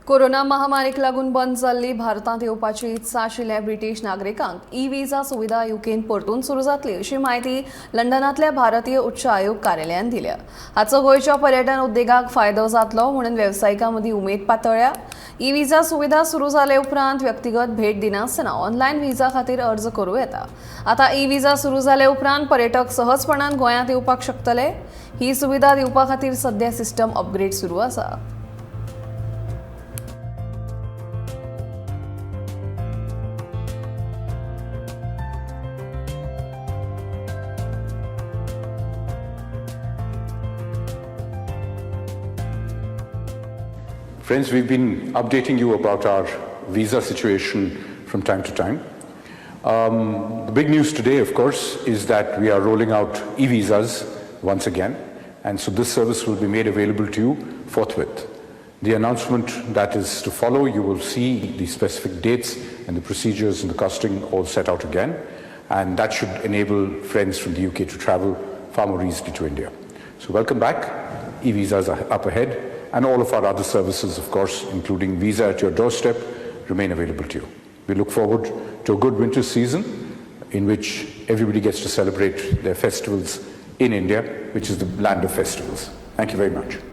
Corona महामारीक लागून बंद जाल्ली भारतांत येवपाची इत्सा आशिल्ल्या ब्रिटीश नागरिकांक ई-व्हिसा सुविधा युकेन परतून सुरू जातली अशी माहिती लंडनांतल्या भारतीय उच्च आयोग कार्यालयान दिल्या। हाचो गोंयच्या पर्यटन उद्देगाक फायदो जातलो म्हणून वेवसायिकां मदीं उमेद पातळ्ळ्या। ई-व्हिसा सुविधा सुरू जाले उपरांत व्यक्तिगत भेट दिनासतना ऑनलायन व्हिसा खातीर अर्ज करूं येता। आतां ई-व्हिसा सुरू जाले उपरांत पर्यटक सहजपणान गोंयांत येवपाक शकतले। ही सुविधा दिवपा खातीर सध्या सिस्टम अपग्रेड सुरू आसा। Friends, we've been updating you about our visa situation from time to time. The big news today, of course, is that we are rolling out e-visas once again, and so this service will be made available to you forthwith. The announcement that is to follow, you will see the specific dates and the procedures and the costing all set out again, and that should enable friends from the UK to travel far more easily to India. So welcome back. E-visas are up ahead. And all of our other services, of course, including visa at your doorstep, remain available to you. We look forward to a good winter season in which everybody gets to celebrate their festivals in India, which is the land of festivals. Thank you very much.